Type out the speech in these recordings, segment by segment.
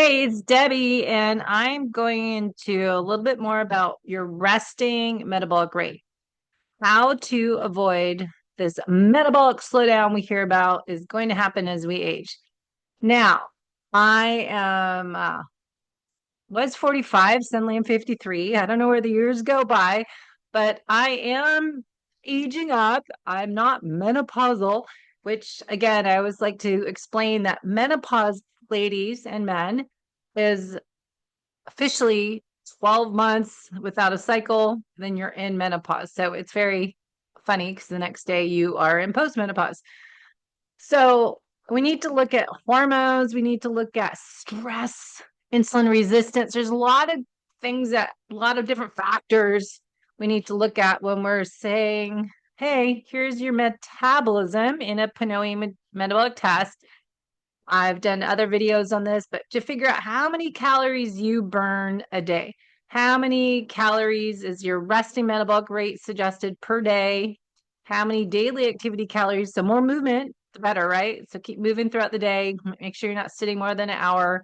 Hey, it's Debbie, and I'm going into a little bit more about your resting metabolic rate. How to avoid this metabolic slowdown we hear about is going to happen as we age. Now, I am was 45, suddenly I'm 53. I don't know where the years go by, but I am aging up. I'm not menopausal, which again, I always like to explain that menopause, ladies and men, is officially 12 months without a cycle, then you're in menopause. So it's very funny because the next day you are in postmenopause. So we need to look at hormones, we need to look at stress, insulin resistance. There's a lot of things that a lot of different factors we need to look at when we're saying, hey, here's your metabolism in a Pinoy metabolic test. I've done other videos on this, but to figure out how many calories you burn a day, how many calories is your resting metabolic rate suggested per day, how many daily activity calories, so more movement, the better, right? So keep moving throughout the day. Make sure you're not sitting more than an hour.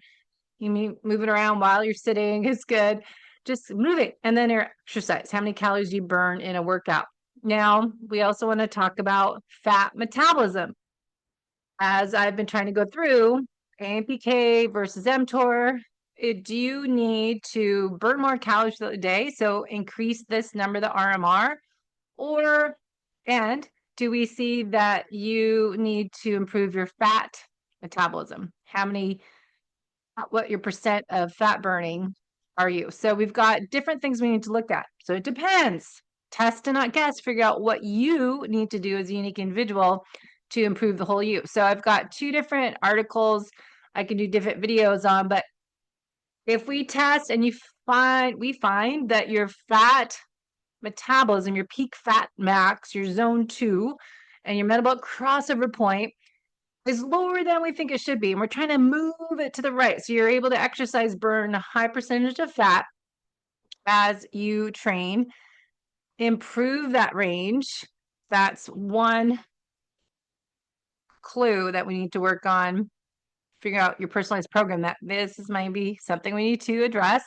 You moving around while you're sitting is good. Just moving. And then your exercise, how many calories you burn in a workout. Now, we also want to talk about fat metabolism as I've been trying to go through AMPK versus mTOR. Do you need to burn more calories throughout the day? So increase this number, the RMR, or and do we see that you need to improve your fat metabolism? What your percent of fat burning are you? So we've got different things we need to look at. So it depends. Test and not guess, figure out what you need to do as a unique individual to improve the whole you. So I've got two different articles I can do different videos on, but if we test and we find that your fat metabolism, your peak fat max, your zone 2, and your metabolic crossover point is lower than we think it should be. And we're trying to move it to the right. So you're able to exercise, burn a high percentage of fat as you train, improve that range. That's one clue that we need to work on, figure out your personalized program, that this is maybe something we need to address.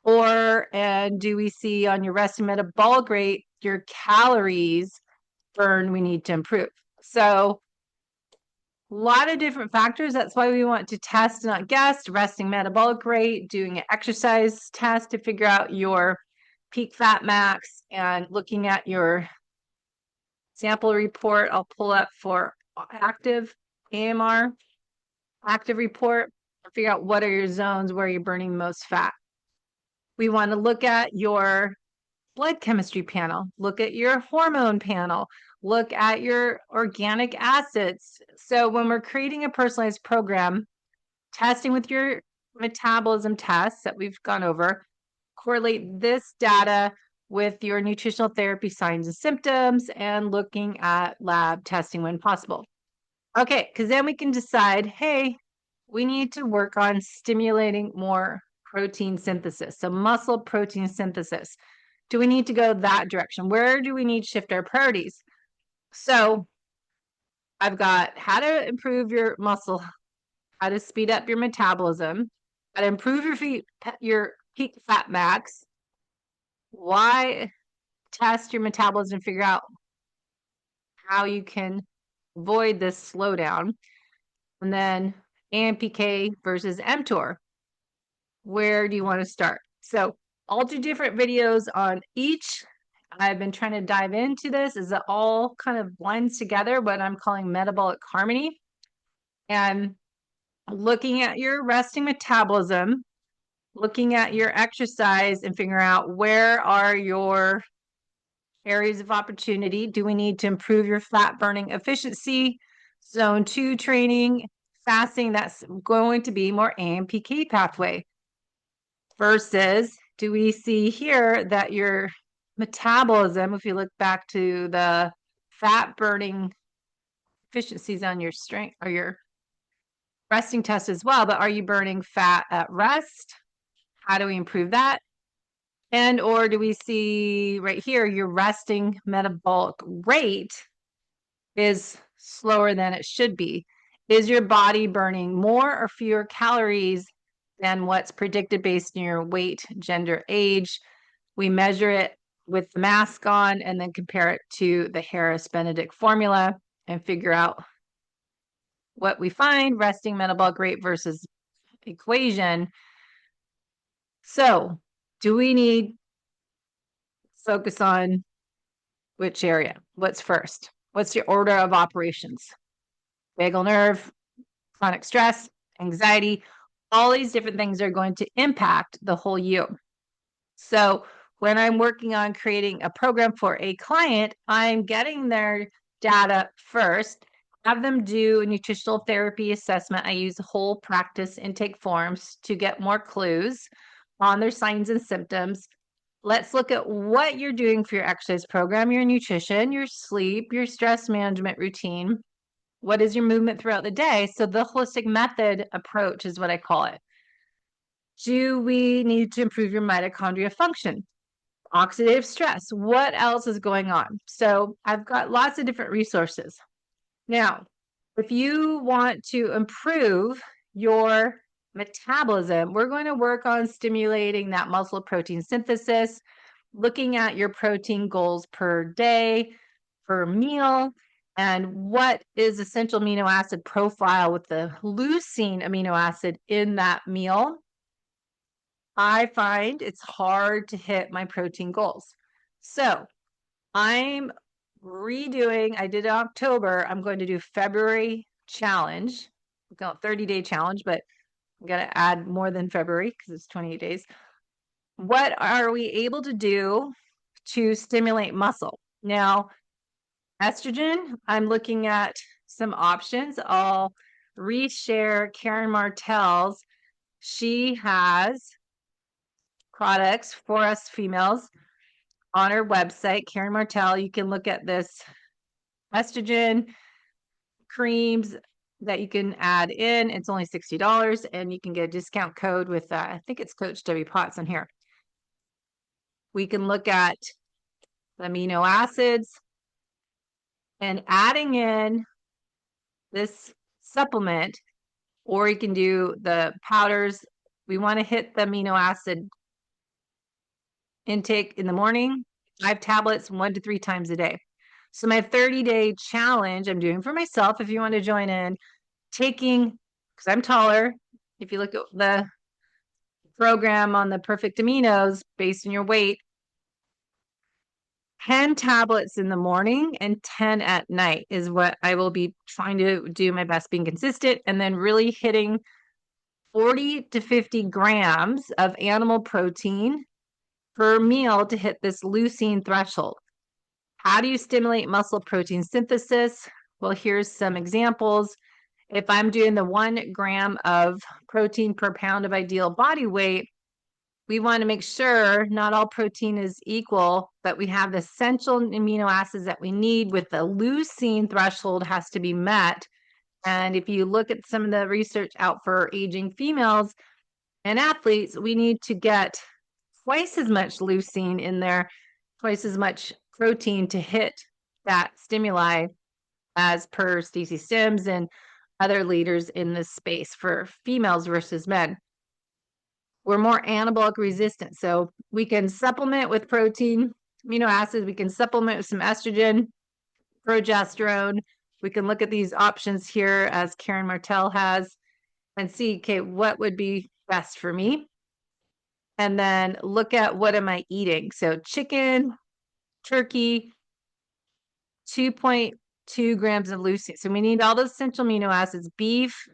And do we see on your resting metabolic rate, your calories burn we need to improve? So a lot of different factors. That's why we want to test, not guess, resting metabolic rate, doing an exercise test to figure out your peak fat max, and looking at your sample report. I'll pull up for active AMR, active report, and figure out what are your zones where you're burning the most fat. We want to look at your blood chemistry panel, look at your hormone panel, look at your organic acids. So when we're creating a personalized program, testing with your metabolism tests that we've gone over, correlate this data with your nutritional therapy signs and symptoms, and looking at lab testing when possible. Okay, because then we can decide, hey, we need to work on stimulating more protein synthesis. So muscle protein synthesis. Do we need to go that direction? Where do we need to shift our priorities? So I've got how to improve your muscle, how to speed up your metabolism, how to improve your peak fat max, why test your metabolism and figure out how you can avoid this slowdown, and then AMPK versus mTOR. Where do you want to start? So I'll do different videos on each. I've been trying to dive into this as it all kind of blends together, what I'm calling metabolic harmony, and looking at your resting metabolism, looking at your exercise, and figuring out where are your areas of opportunity. Do we need to improve your fat burning efficiency? Zone 2 training, fasting, that's going to be more AMPK pathway. Versus, do we see here that your metabolism, if you look back to the fat burning efficiencies on your strength or your resting test as well, but are you burning fat at rest? How do we improve that? And or do we see right here your resting metabolic rate is slower than it should be? Is your body burning more or fewer calories than what's predicted based on your weight, gender, age. We measure it with the mask on and then compare it to the Harris-Benedict formula and figure out what we find, resting metabolic rate versus equation. So do we need focus on which area? What's first? What's your order of operations? Vagal nerve, chronic stress, anxiety, all these different things are going to impact the whole you. So when I'm working on creating a program for a client, I'm getting their data first, have them do a nutritional therapy assessment. I use whole practice intake forms to get more clues on their signs and symptoms. Let's look at what you're doing for your exercise program, your nutrition, your sleep, your stress management routine. What is your movement throughout the day? So the holistic method approach is what I call it. Do we need to improve your mitochondria function? Oxidative stress. What else is going on? So I've got lots of different resources. Now, if you want to improve your metabolism, we're going to work on stimulating that muscle protein synthesis, looking at your protein goals per day, per meal, and what is essential amino acid profile with the leucine amino acid in that meal. I find it's hard to hit my protein goals. So I'm redoing, I did October, I'm going to do February challenge. We've got 30-day challenge, but I'm going to add more than February because it's 28 days. What are we able to do to stimulate muscle? Now, estrogen, I'm looking at some options. I'll reshare Karen Martell's. She has products for us females on her website, Karen Martell. You can look at this estrogen creams that you can add in. It's only $60 and you can get a discount code with, I think it's Coach Debbie Potts on here. We can look at the amino acids and adding in this supplement, or you can do the powders. We want to hit the amino acid intake in the morning, 5 tablets, 1 to 3 times a day. So my 30-day challenge I'm doing for myself, if you want to join in, taking, because I'm taller, if you look at the program on the perfect aminos based on your weight, 10 tablets in the morning and 10 at night is what I will be trying to do my best being consistent, and then really hitting 40 to 50 grams of animal protein per meal to hit this leucine threshold. How do you stimulate muscle protein synthesis? Well, here's some examples. If I'm doing the 1 gram of protein per pound of ideal body weight, we want to make sure not all protein is equal, but we have the essential amino acids that we need with the leucine threshold has to be met. And if you look at some of the research out for aging females and athletes, we need to get twice as much leucine in there, twice as much protein to hit that stimuli as per Stacey Sims and other leaders in this space for females versus men. We're more anabolic resistant. So we can supplement with protein, amino acids. We can supplement with some estrogen, progesterone. We can look at these options here as Karen Martell has and see, okay, what would be best for me? And then look at what am I eating? So chicken, turkey, 2.2 grams of leucine. So we need all those essential amino acids, beef.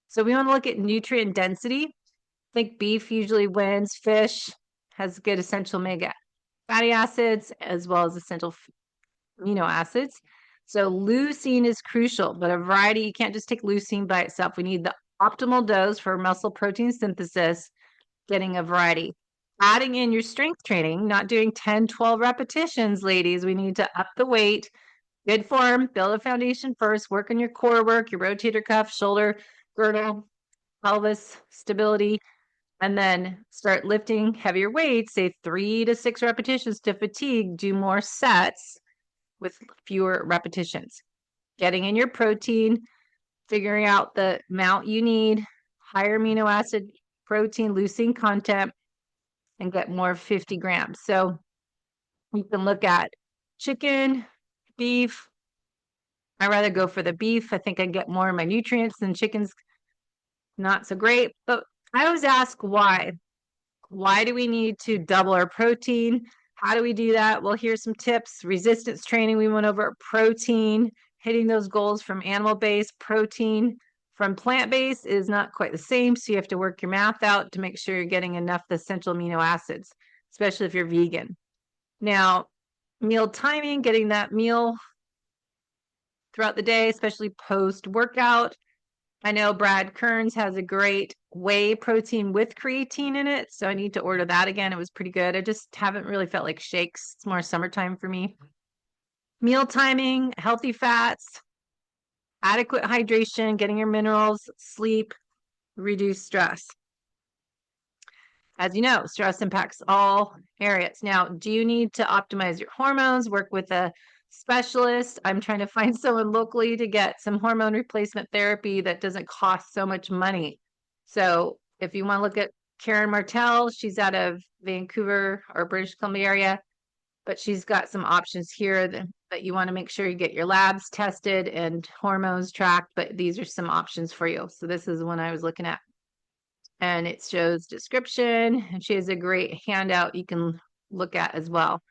So we want to look at nutrient density. I think beef usually wins. Fish has good essential omega fatty acids as well as essential amino acids. So leucine is crucial, but a variety, you can't just take leucine by itself. We need the optimal dose for muscle protein synthesis, getting a variety. Adding in your strength training, not doing 10, 12 repetitions, ladies. We need to up the weight, good form, build a foundation first, work on your core work, your rotator cuff, shoulder, girdle, pelvis, stability, and then start lifting heavier weights, say 3 to 6 repetitions to fatigue, do more sets with fewer repetitions. Getting in your protein, figuring out the amount you need, higher amino acid protein leucine content and get more 50 grams. So you can look at chicken, beef. I'd rather go for the beef. I think I get more of my nutrients than chicken's not so great. But I always ask why. Why do we need to double our protein? How do we do that? Well, here's some tips. Resistance training, we went over protein, hitting those goals from animal-based. Protein from plant-based is not quite the same, so you have to work your math out to make sure you're getting enough of the essential amino acids, especially if you're vegan. Now, meal timing, getting that meal throughout the day, especially post-workout. I know Brad Kearns has a great whey protein with creatine in it, so I need to order that again. It was pretty good. I just haven't really felt like shakes. It's more summertime for me. Meal timing, healthy fats, adequate hydration, getting your minerals, sleep, reduce stress. As you know, stress impacts all areas. Now, do you need to optimize your hormones, work with a specialist? I'm trying to find someone locally to get some hormone replacement therapy that doesn't cost so much money. So if you want to look at Karen Martell, she's out of Vancouver or British Columbia area, but she's got some options here that you want to make sure you get your labs tested and hormones tracked, but these are some options for you. So this is one I was looking at. And it shows description, and she has a great handout you can look at as well,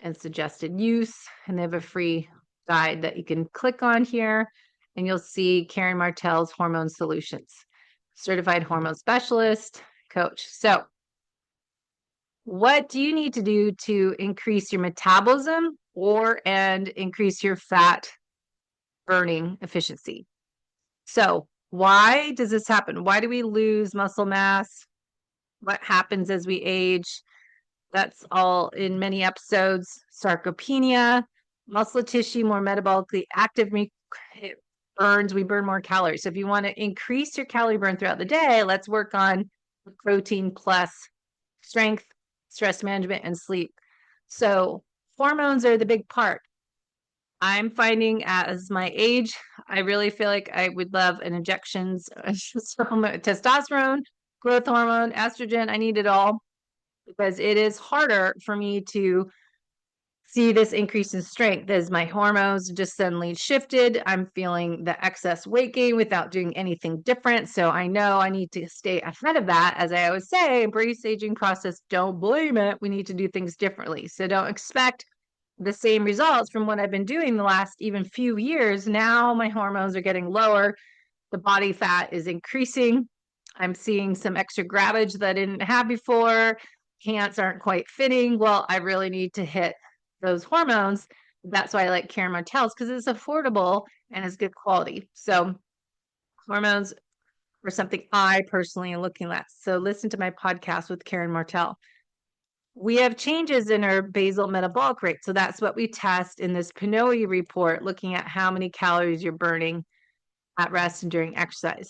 and suggested use, and they have a free guide that you can click on here, and you'll see Karen Martell's Hormone Solutions, certified hormone specialist coach. So what do you need to do to increase your metabolism and increase your fat burning efficiency? So why does this happen? Why do we lose muscle mass? What happens as we age? That's all in many episodes. Sarcopenia, muscle tissue more metabolically active, it burns, we burn more calories. So if you want to increase your calorie burn throughout the day, let's work on protein plus strength, stress management, and sleep. So hormones are the big part. I'm finding as my age, I really feel like I would love an injections, testosterone, growth hormone, estrogen. I need it all because it is harder for me to see this increase in strength as my hormones just suddenly shifted. I'm feeling the excess weight gain without doing anything different. So I know I need to stay ahead of that. As I always say, embrace aging process. Don't blame it. We need to do things differently. So don't expect the same results from what I've been doing the last even few years. Now my hormones are getting lower. The body fat is increasing. I'm seeing some extra grabbage that I didn't have before. Pants aren't quite fitting. Well, I really need to hit those hormones. That's why I like Karen Martell's, because it's affordable and it's good quality. So hormones are something I personally am looking at. So listen to my podcast with Karen Martell. We have changes in our basal metabolic rate. So that's what we test in this PNOE report, looking at how many calories you're burning at rest and during exercise.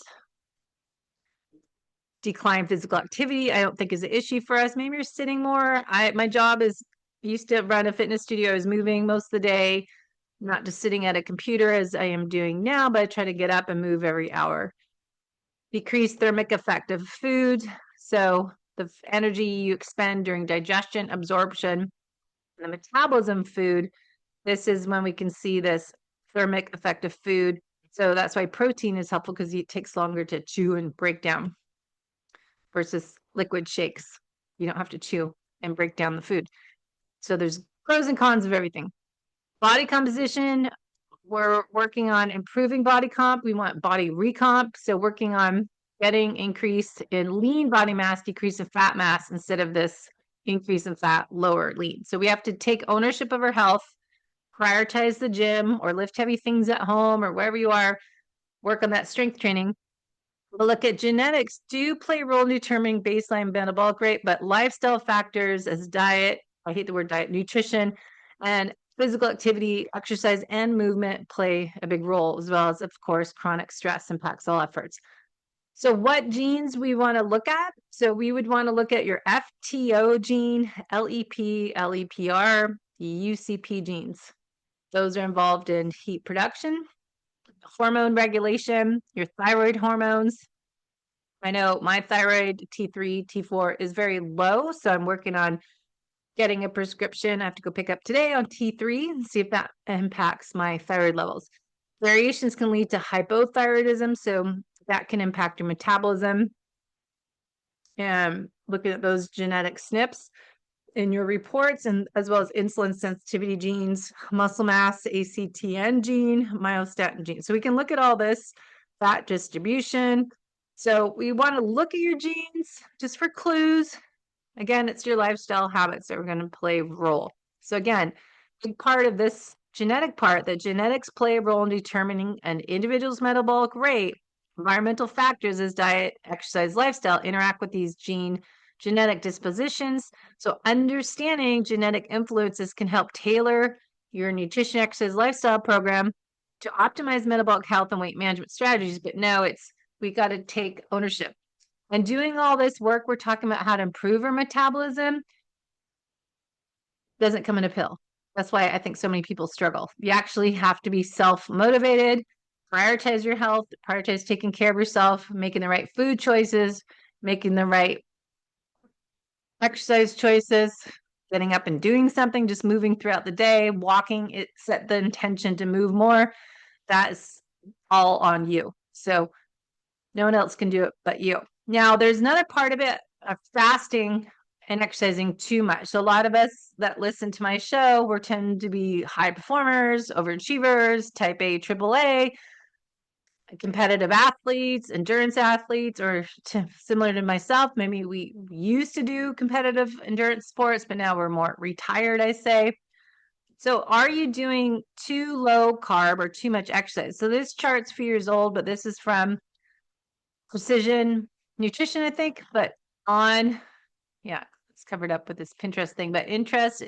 Decline physical activity, I don't think is an issue for us. Maybe you're sitting more. My job is, used to run a fitness studio. I was moving most of the day, not just sitting at a computer as I am doing now, but I try to get up and move every hour. Decrease thermic effect of food. So the energy you expend during digestion, absorption, the metabolism food. This is when we can see this thermic effect of food. So that's why protein is helpful, because it takes longer to chew and break down versus liquid shakes. You don't have to chew and break down the food. So there's pros and cons of everything. Body composition, we're working on improving body comp. We want body recomp. So working on getting increase in lean body mass, decrease in fat mass, instead of this increase in fat, lower lean. So we have to take ownership of our health, prioritize the gym or lift heavy things at home or wherever you are, work on that strength training. We'll look at genetics do play a role in determining baseline metabolic rate, but lifestyle factors as diet, I hate the word diet, nutrition, and physical activity, exercise, and movement play a big role, as well as, of course, chronic stress impacts all efforts. So what genes we want to look at? So we would want to look at your FTO gene, LEP, LEPR, UCP genes. Those are involved in heat production, hormone regulation, your thyroid hormones, I know my thyroid T3, T4 is very low, so I'm working on getting a prescription. I have to go pick up today on T3 and see if that impacts my thyroid levels. Variations can lead to hypothyroidism, so that can impact your metabolism. And looking at those genetic SNPs in your reports, and as well as insulin sensitivity genes, muscle mass, ACTN gene, myostatin gene. So we can look at all this, fat distribution. So we want to look at your genes just for clues. Again, it's your lifestyle habits that are going to play a role. So again, big part of this genetic part, that genetics play a role in determining an individual's metabolic rate. Environmental factors as diet, exercise, lifestyle interact with these genetic dispositions. So understanding genetic influences can help tailor your nutrition, exercise, lifestyle program to optimize metabolic health and weight management strategies. But no, we got to take ownership. And doing all this work, we're talking about how to improve our metabolism, doesn't come in a pill. That's why I think so many people struggle. You actually have to be self-motivated, prioritize your health, prioritize taking care of yourself, making the right food choices, making the right exercise choices, getting up and doing something, just moving throughout the day, walking, it set the intention to move more. That's all on you. So no one else can do it but you. Now, there's another part of it, of fasting and exercising too much. So a lot of us that listen to my show, we tend to be high performers, overachievers, type A, triple A, competitive athletes, endurance athletes, or similar to myself. Maybe we used to do competitive endurance sports, but now we're more retired, I say. So are you doing too low carb or too much exercise? So this chart's a few years old, but this is from Precision Nutrition, I think, but yeah, it's covered up with this Pinterest thing, but interest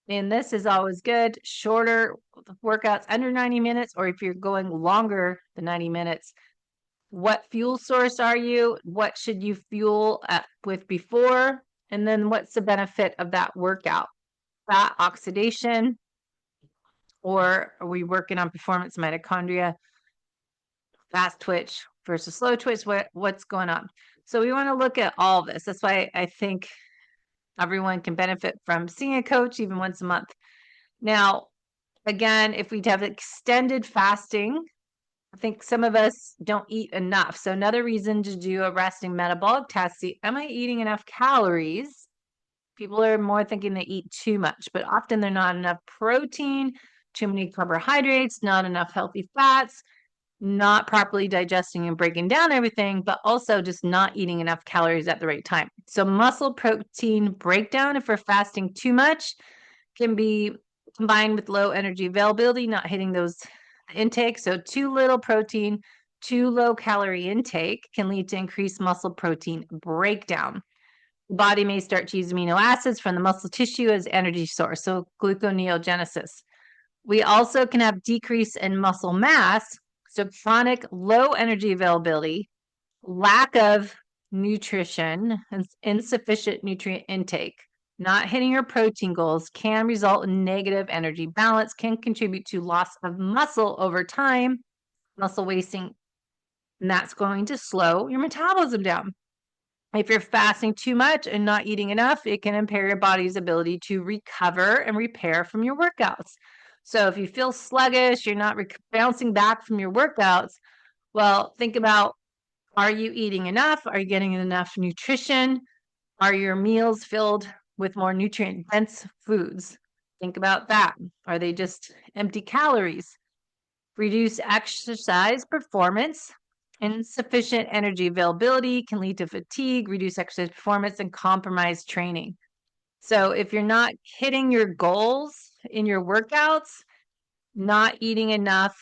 in this is always good. Shorter workouts under 90 minutes, or if you're going longer than 90 minutes, what fuel source are you? What should you fuel with before? And then what's the benefit of that workout? Fat oxidation, or are we working on performance mitochondria, fast twitch versus slow twitch? What's going on? So we want to look at all this. That's why I think everyone can benefit from seeing a coach even once a month. Now, again, if we have extended fasting, I think some of us don't eat enough. So another reason to do a resting metabolic test, see, am I eating enough calories? People are more thinking they eat too much, but often they're not enough protein, too many carbohydrates, not enough healthy fats, not properly digesting and breaking down everything, but also just not eating enough calories at the right time. So muscle protein breakdown, if we're fasting too much, can be combined with low energy availability, not hitting those intake. So too little protein, too low calorie intake can lead to increased muscle protein breakdown. The body may start to use amino acids from the muscle tissue as energy source, so gluconeogenesis. We also can have decrease in muscle mass, so chronic low energy availability, lack of nutrition, and insufficient nutrient intake, not hitting your protein goals can result in negative energy balance, can contribute to loss of muscle over time, muscle wasting, and that's going to slow your metabolism down. If you're fasting too much and not eating enough, it can impair your body's ability to recover and repair from your workouts. So if you feel sluggish, you're not bouncing back from your workouts, well, think about, are you eating enough? Are you getting enough nutrition? Are your meals filled with more nutrient dense foods? Think about that. Are they just empty calories? Reduce exercise performance. Insufficient energy availability can lead to fatigue, reduce exercise performance, and compromise training. So if you're not hitting your goals in your workouts, not eating enough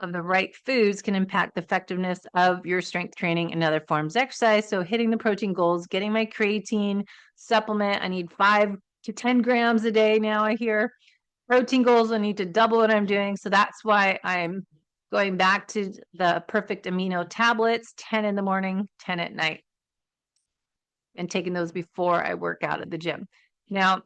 of the right foods can impact the effectiveness of your strength training and other forms of exercise. So hitting the protein goals, getting my creatine supplement, I need 5 to 10 grams a day now, I hear. Protein goals, I need to double what I'm doing. So that's why I'm going back to the perfect amino tablets, 10 in the morning, 10 at night, and taking those before I work out at the gym. Now,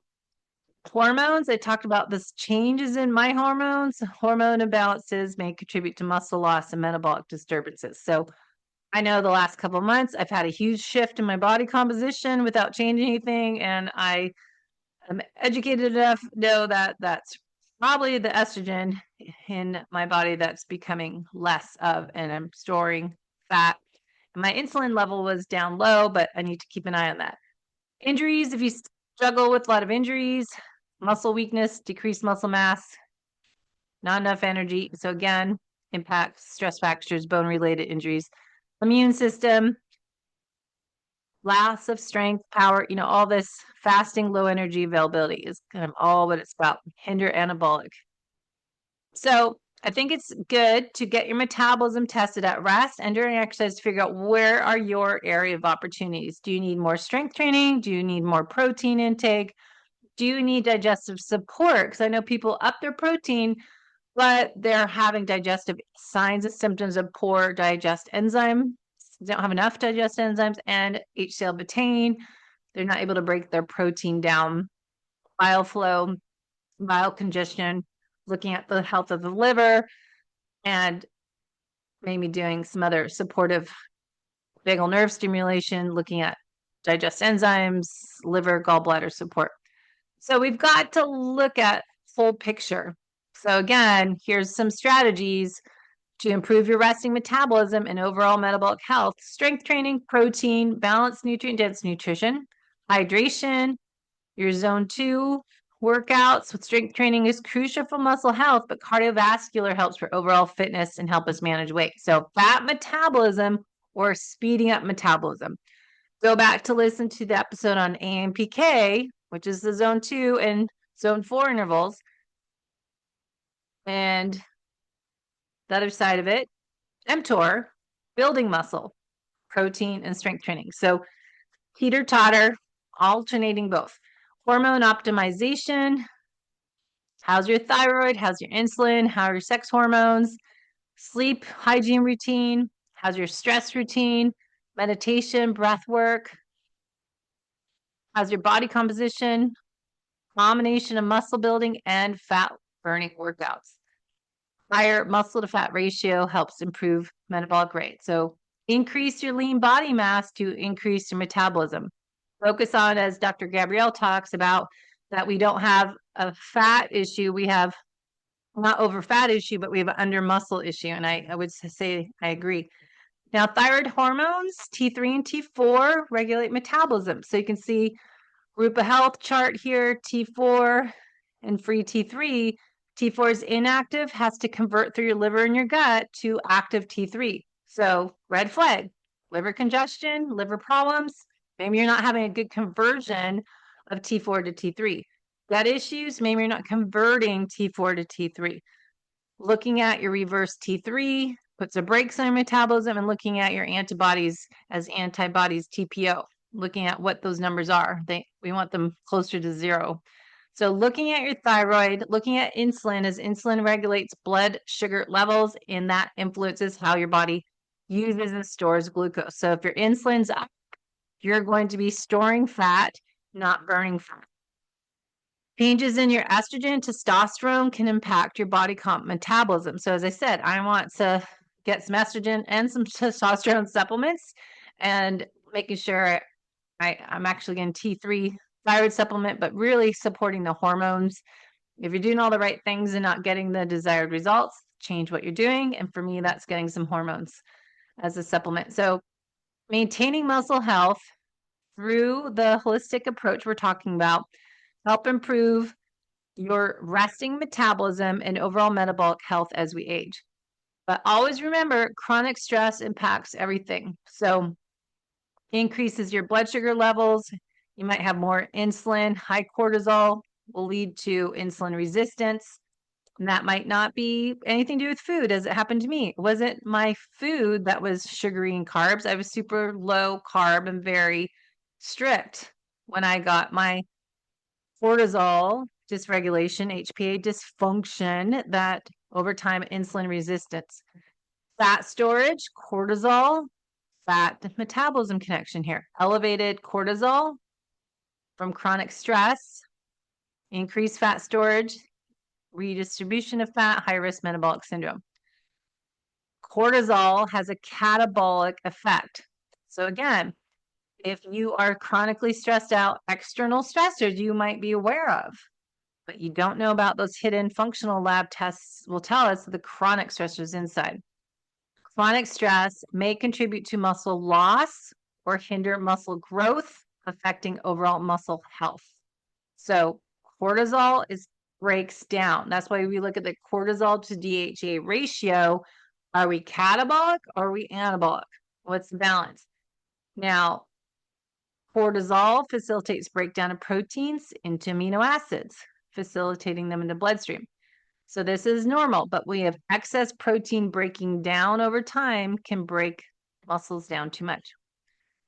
hormones, I talked about this changes in my hormones. Hormone imbalances may contribute to muscle loss and metabolic disturbances. So I know the last couple of months I've had a huge shift in my body composition without changing anything, and I am educated enough to know that that's probably the estrogen in my body that's becoming less of, and I'm storing fat. My insulin level was down low, but I need to keep an eye on that. Injuries, if you struggle with a lot of injuries, muscle weakness, decreased muscle mass, not enough energy. So again, impacts stress factors, bone-related injuries, immune system, loss of strength, power, all this fasting, low energy availability is kind of all what it's about, hinder anabolic. So I think it's good to get your metabolism tested at rest and during exercise to figure out where are your area of opportunities. Do you need more strength training? Do you need more protein intake? Do you need digestive support? Because I know people up their protein, but they're having digestive signs and symptoms of poor digest enzyme. They don't have enough digest enzymes and HCl betaine. They're not able to break their protein down. Bile flow, bile congestion, looking at the health of the liver, and maybe doing some other supportive vagal nerve stimulation, looking at digest enzymes, liver, gallbladder support. So we've got to look at full picture. So again, here's some strategies to improve your resting metabolism and overall metabolic health: strength training, protein, balanced nutrient-dense nutrition, hydration, your zone 2 workouts with strength training is crucial for muscle health, but cardiovascular helps for overall fitness and help us manage weight. So fat metabolism or speeding up metabolism. Go back to listen to the episode on AMPK, which is the zone 2 and zone 4 intervals. And the other side of it, mTOR, building muscle, protein, and strength training. So teeter-totter, alternating both. Hormone optimization. How's your thyroid? How's your insulin? How are your sex hormones? Sleep hygiene routine. How's your stress routine? Meditation, breath work. How's your body composition? Combination of muscle building and fat burning workouts. Higher muscle to fat ratio helps improve metabolic rate. So increase your lean body mass to increase your metabolism. Focus on, as Dr. Gabrielle talks about, that we don't have a fat issue. We have not over fat issue, but we have an under muscle issue. And I would say I agree. Now, thyroid hormones, T3 and T4, regulate metabolism. So you can see Group of Health chart here, T4 and free T3. T4 is inactive, has to convert through your liver and your gut to active T3. So red flag, liver congestion, liver problems. Maybe you're not having a good conversion of T4 to T3. Gut issues, maybe you're not converting T4 to T3. Looking at your reverse T3 puts a brakes on your metabolism, and looking at your antibodies as antibodies TPO, looking at what those numbers are. We want them closer to 0. So looking at your thyroid, looking at insulin, as insulin regulates blood sugar levels, and that influences how your body uses and stores glucose. So if your insulin's up, you're going to be storing fat, not burning fat. Changes in your estrogen, testosterone can impact your body comp metabolism. So as I said, I want to get some estrogen and some testosterone supplements, and making sure I'm actually getting T3 thyroid supplement, but really supporting the hormones. If you're doing all the right things and not getting the desired results, change what you're doing. And for me, that's getting some hormones as a supplement. So maintaining muscle health through the holistic approach we're talking about help improve your resting metabolism and overall metabolic health as we age. But always remember, chronic stress impacts everything. So increases your blood sugar levels. You might have more insulin. High cortisol will lead to insulin resistance. And that might not be anything to do with food, as it happened to me. It wasn't my food that was sugary and carbs. I was super low carb and very strict when I got my cortisol dysregulation, HPA dysfunction, that over time insulin resistance. Fat storage, cortisol, fat metabolism connection here. Elevated cortisol from chronic stress, increased fat storage, redistribution of fat, high risk metabolic syndrome. Cortisol has a catabolic effect. So again, if you are chronically stressed out, external stressors you might be aware of, but you don't know about those hidden functional lab tests will tell us the chronic stressors inside. Chronic stress may contribute to muscle loss or hinder muscle growth, affecting overall muscle health. So cortisol breaks down. That's why we look at the cortisol to DHEA ratio. Are we catabolic or are we anabolic? What's the balance? Now, cortisol facilitates breakdown of proteins into amino acids, facilitating them in the bloodstream. So this is normal, but we have excess protein breaking down over time can break muscles down too much.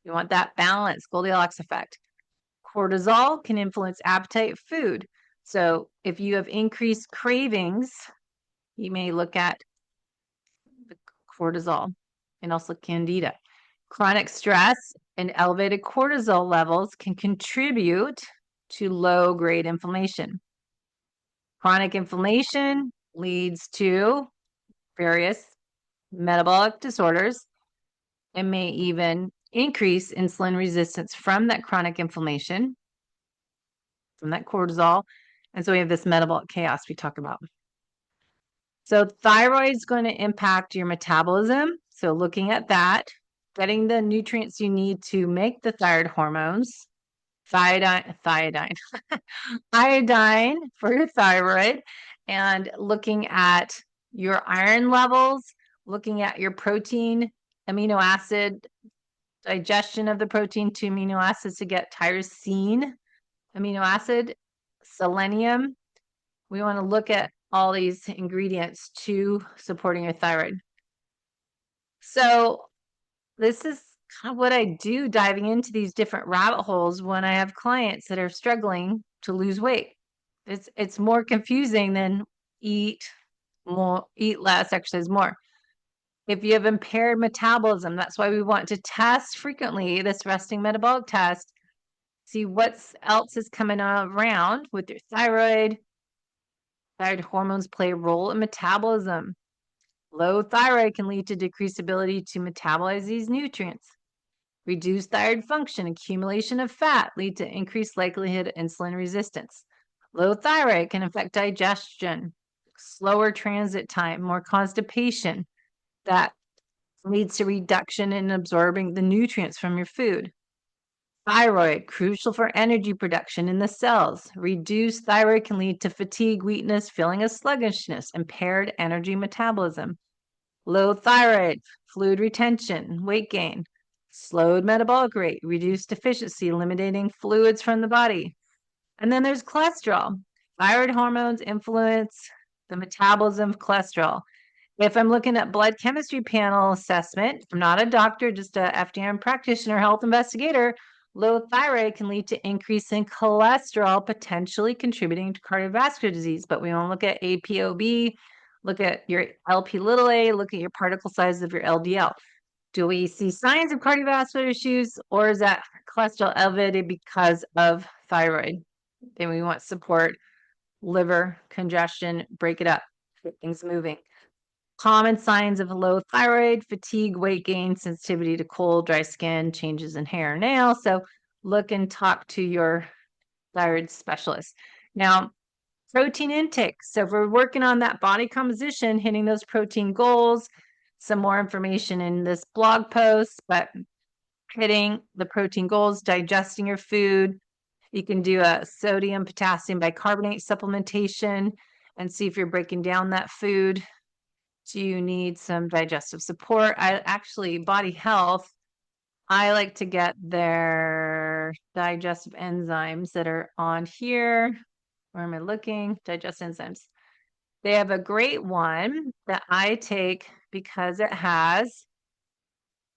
You want that balance, Goldilocks effect. Cortisol can influence appetite of food. So if you have increased cravings, you may look at the cortisol and also candida. Chronic stress and elevated cortisol levels can contribute to low-grade inflammation. Chronic inflammation leads to various metabolic disorders and may even increase insulin resistance from that chronic inflammation, from that cortisol. And so we have this metabolic chaos we talk about. So thyroid is going to impact your metabolism. So looking at that, getting the nutrients you need to make the thyroid hormones, iodine for your thyroid, and looking at your iron levels, looking at your protein, amino acid, digestion of the protein to amino acids to get tyrosine amino acid, selenium. We want to look at all these ingredients to supporting your thyroid. So this is kind of what I do, diving into these different rabbit holes when I have clients that are struggling to lose weight. It's more confusing than eat less, exercise more. If you have impaired metabolism, that's why we want to test frequently this resting metabolic test, see what else is coming around with your thyroid. Thyroid hormones play a role in metabolism. Low thyroid can lead to decreased ability to metabolize these nutrients. Reduced thyroid function, accumulation of fat lead to increased likelihood of insulin resistance. Low thyroid can affect digestion, slower transit time, more constipation. That leads to reduction in absorbing the nutrients from your food. Thyroid, crucial for energy production in the cells. Reduced thyroid can lead to fatigue, weakness, feeling of sluggishness, impaired energy metabolism. Low thyroid, fluid retention, weight gain. Slowed metabolic rate, reduced efficiency, eliminating fluids from the body. And then there's cholesterol. Thyroid hormones influence the metabolism of cholesterol. If I'm looking at blood chemistry panel assessment, I'm not a doctor, just a FDN practitioner, health investigator, low thyroid can lead to increase in cholesterol, potentially contributing to cardiovascular disease. But we want to look at ApoB, look at your LP little a, look at your particle size of your LDL. Do we see signs of cardiovascular issues, or is that cholesterol elevated because of thyroid? Then we want support, liver congestion, break it up, get things moving. Common signs of low thyroid: fatigue, weight gain, sensitivity to cold, dry skin, changes in hair and nails. So look and talk to your thyroid specialist. Now, protein intake. So if we're working on that body composition, hitting those protein goals, some more information in this blog post, but hitting the protein goals, digesting your food. You can do a sodium, potassium bicarbonate supplementation and see if you're breaking down that food. Do you need some digestive support? Body Health, I like to get their digestive enzymes that are on here. Where am I looking? Digestive enzymes. They have a great one that I take because it has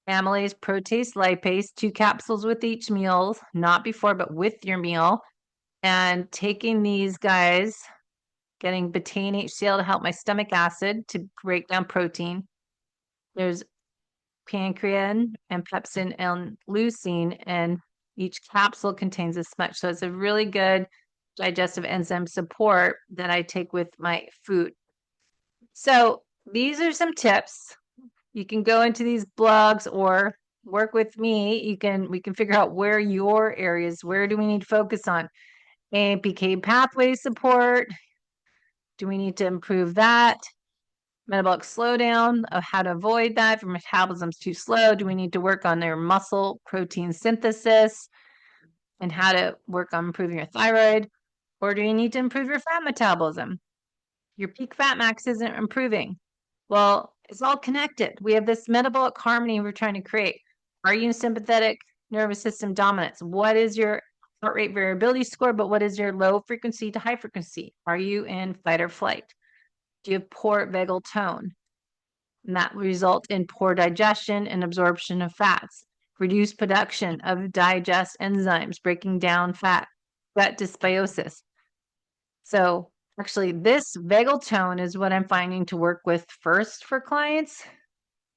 amylase, protease, lipase, 2 capsules with each meal, not before, but with your meal. And taking these guys, getting betaine HCl to help my stomach acid to break down protein. There's pancreatin and pepsin and leucine, and each capsule contains this much. So it's a really good digestive enzyme support that I take with my food. So these are some tips You can go into these blogs or work with me. We can figure out where your areas, where do we need to focus on? AMPK pathway support. Do we need to improve that? Metabolic slowdown of how to avoid that if your metabolism's too slow. Do we need to work on their muscle protein synthesis and how to work on improving your thyroid? Or do you need to improve your fat metabolism? Your peak fat max isn't improving. Well, it's all connected. We have this metabolic harmony we're trying to create. Are you in sympathetic nervous system dominance? What is your heart rate variability score? But what is your low frequency to high frequency? Are you in fight or flight? Do you have poor vagal tone? And that will result in poor digestion and absorption of fats, reduced production of digest enzymes, breaking down fat, gut dysbiosis. So actually, this vagal tone is what I'm finding to work with first for clients.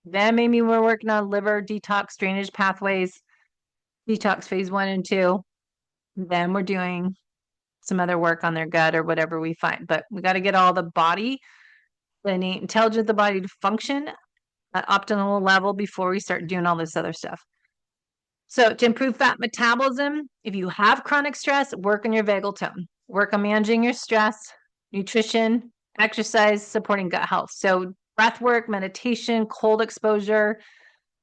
Then maybe we're working on liver detox drainage pathways, detox phase 1 and 2. Then we're doing some other work on their gut or whatever we find. But we got to get all the body, the innate intelligence of the body to function at optimal level before we start doing all this other stuff. So to improve fat metabolism, if you have chronic stress, work on your vagal tone. Work on managing your stress, nutrition, exercise, supporting gut health. So breath work, meditation, cold exposure,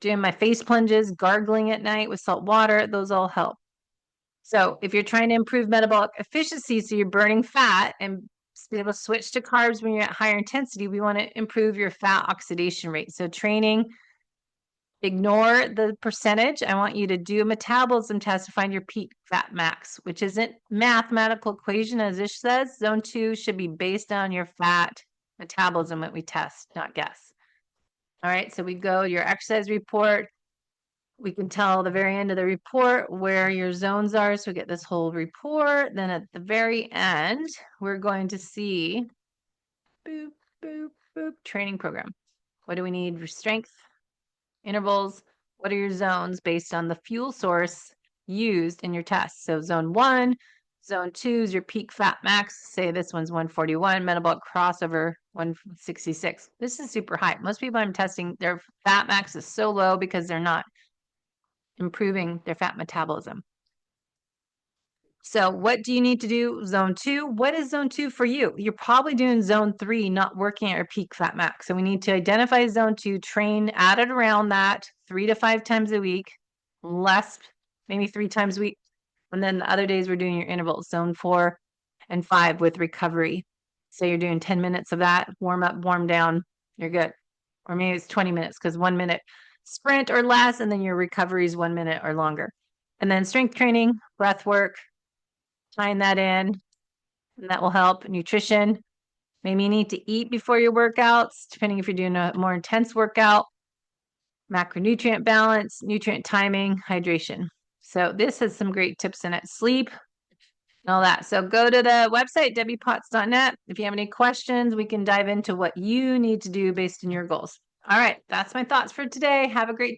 doing my face plunges, gargling at night with salt water, those all help. So if you're trying to improve metabolic efficiency, so you're burning fat and be able to switch to carbs when you're at higher intensity, we want to improve your fat oxidation rate. So training, ignore the percentage. I want you to do a metabolism test to find your peak fat max, which isn't mathematical equation as Ish says. Zone 2 should be based on your fat metabolism that we test, not guess. All right, so we go your exercise report. We can tell the very end of the report where your zones are. So we get this whole report. Then at the very end, we're going to see boop, boop, boop, training program. What do we need for strength? Intervals. What are your zones based on the fuel source used in your test? So zone 1, zone 2 is your peak fat max. Say this one's 141, metabolic crossover 166. This is super high. Most people I'm testing, their fat max is so low because they're not improving their fat metabolism. So what do you need to do? Zone 2. What is zone 2 for you? You're probably doing zone 3, not working at your peak fat max. So we need to identify zone 2, train at it around that 3 to 5 times a week, less, maybe 3 times a week. And then the other days we're doing your intervals, zone 4 and 5 with recovery. So you're doing 10 minutes of that, warm up, warm down, you're good. Or maybe it's 20 minutes because 1 minute sprint or less, and then your recovery is 1 minute or longer. And then strength training, breath work, tying that in, and that will help. Nutrition, maybe you need to eat before your workouts, depending if you're doing a more intense workout. Macronutrient balance, nutrient timing, hydration. So this has some great tips in it. Sleep and all that. So go to the website, debbiepotts.net. If you have any questions, we can dive into what you need to do based on your goals. All right, that's my thoughts for today. Have a great day.